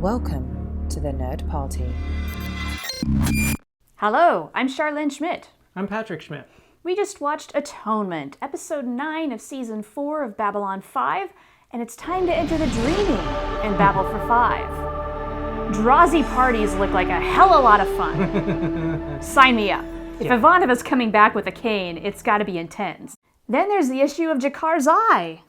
Welcome to the Nerd Party. Hello, I'm Charlene Schmidt. I'm Patrick Schmidt. We just watched Atonement, episode 9 of season 4 of Babylon 5, and it's time to enter the dreaming in Babble for 5. Drazi parties look like a hell of a lot of fun. Sign me up. If Ivanova's coming back with a cane, it's gotta be intense. Then there's the issue of Jakar's eye.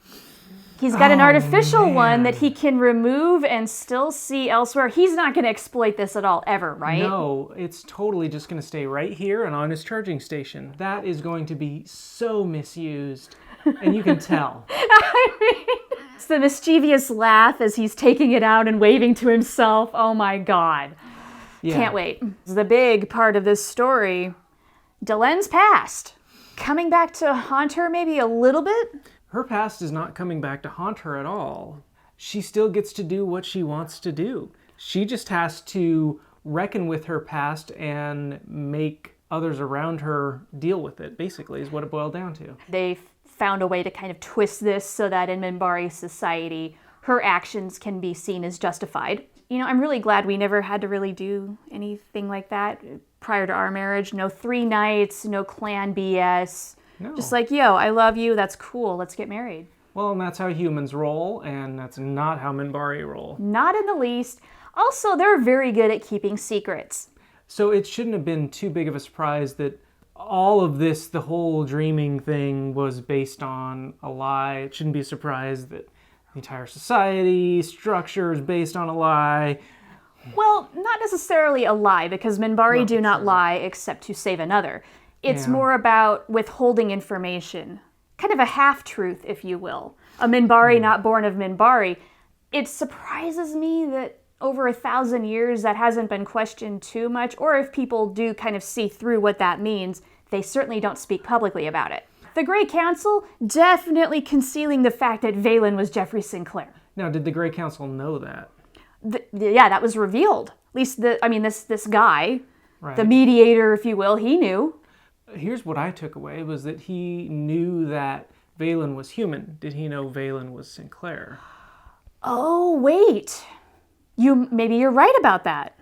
He's got an artificial one that he can remove and still see elsewhere. He's not going to exploit this at all, ever, right? No, it's totally just going to stay right here and on his charging station. That is going to be so misused, and you can tell. I mean, it's the mischievous laugh as he's taking it out and waving to himself. Oh my God. Yeah. Can't wait. The big part of this story, Delenn's past. Coming back to haunt her maybe a little bit? Her past is not coming back to haunt her at all. She still gets to do what she wants to do. She just has to reckon with her past and make others around her deal with it, basically, is what it boiled down to. They found a way to kind of twist this so that in Minbari society, her actions can be seen as justified. You know, I'm really glad we never had to really do anything like that prior to our marriage. No 3 nights, no clan BS. No. Just like, yo, I love you, that's cool, let's get married. Well, and that's how humans roll, and that's not how Minbari roll. Not in the least. Also, they're very good at keeping secrets. So it shouldn't have been too big of a surprise that all of this, the whole dreaming thing, was based on a lie. It shouldn't be a surprise that the entire society structure is based on a lie. Well, not necessarily a lie, because Minbari do not lie except to save another. It's more about withholding information. Kind of a half-truth, if you will. A Minbari not born of Minbari. It surprises me that over 1,000 years that hasn't been questioned too much, or if people do kind of see through what that means, they certainly don't speak publicly about it. The Grey Council definitely concealing the fact that Valen was Jeffrey Sinclair. Now, did the Grey Council know that? Yeah, that was revealed. At least, this guy, Right. the mediator, if you will, he knew. Here's what I took away, was that he knew that Valen was human. Did he know Valen was Sinclair? Oh, wait. Maybe you're right about that.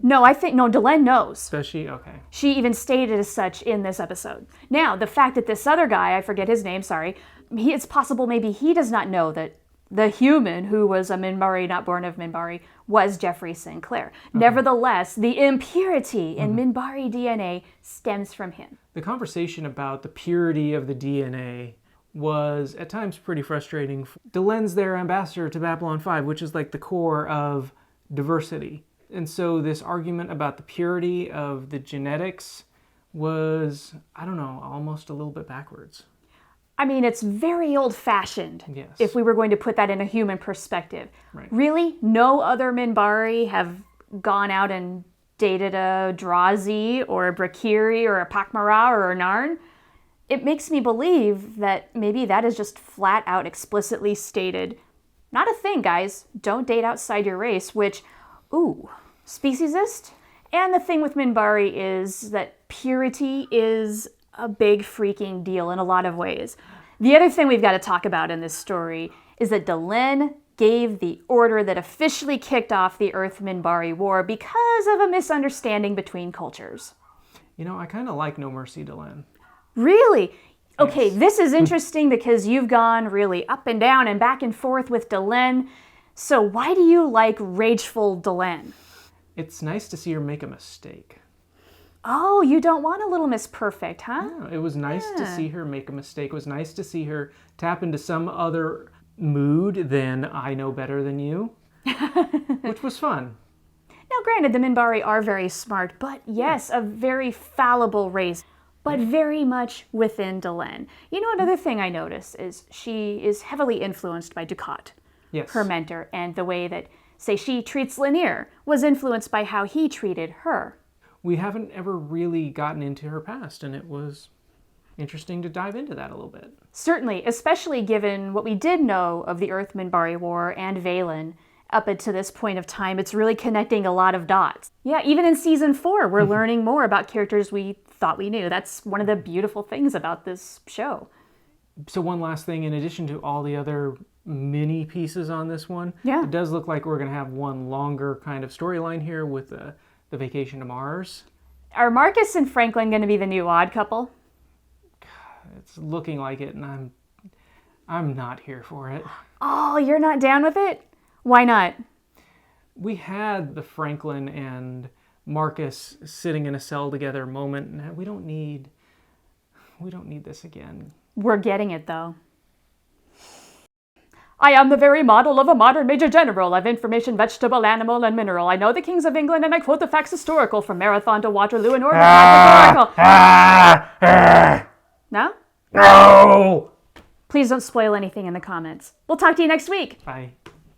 No, Delenn knows. Does she? Okay. She even stated as such in this episode. Now, the fact that this other guy, I forget his name, sorry, it's possible maybe he does not know that the human who was a Minbari not born of Minbari was Jeffrey Sinclair. Okay. Nevertheless, the impurity in Minbari DNA stems from him. The conversation about the purity of the DNA was at times pretty frustrating. Delenn's their ambassador to Babylon 5, which is like the core of diversity. And so this argument about the purity of the genetics was, I don't know, almost a little bit backwards. I mean, it's very old-fashioned, yes, if we were going to put that in a human perspective. Right. Really, no other Minbari have gone out and dated a Drazi or a Brakiri or a Pakmara or a Narn. It makes me believe that maybe that is just flat out explicitly stated. Not a thing, guys. Don't date outside your race, which, speciesist. And the thing with Minbari is that purity is a big freaking deal in a lot of ways. The other thing we've got to talk about in this story is that Delenn gave the order that officially kicked off the Earth-Minbari War because of a misunderstanding between cultures. You know, I kind of like No Mercy Delenn. Really? Okay, Yes. This is interesting because you've gone really up and down and back and forth with Delenn. So why do you like rageful Delenn? It's nice to see her make a mistake. Oh, you don't want a little Miss Perfect, huh? Yeah, it was nice to see her make a mistake. It was nice to see her tap into some other mood than I know better than you, which was fun. Now, granted, the Minbari are very smart, but yes, a very fallible race, but very much within Delenn. You know, another thing I noticed is she is heavily influenced by Dukat, Yes. her mentor, and the way that, say, she treats Lanier was influenced by how he treated her. We haven't ever really gotten into her past, and it was interesting to dive into that a little bit. Certainly, especially given what we did know of the Earth-Minbari War and Valen up until this point of time. It's really connecting a lot of dots. Yeah, even in season 4, we're learning more about characters we thought we knew. That's one of the beautiful things about this show. So one last thing, in addition to all the other mini pieces on this one. Yeah. It does look like we're going to have one longer kind of storyline here with the vacation to Mars. Are Marcus and Franklin going to be the new odd couple? It's looking like it, and I'm not here for it. Oh, you're not down with it? Why not? We had the Franklin and Marcus sitting in a cell together moment, and we don't need this again. We're getting it, though. I am the very model of a modern major general of information, vegetable, animal, and mineral. I know the kings of England, and I quote the facts historical from Marathon to Waterloo in order to No? No! Please don't spoil anything in the comments. We'll talk to you next week. Bye.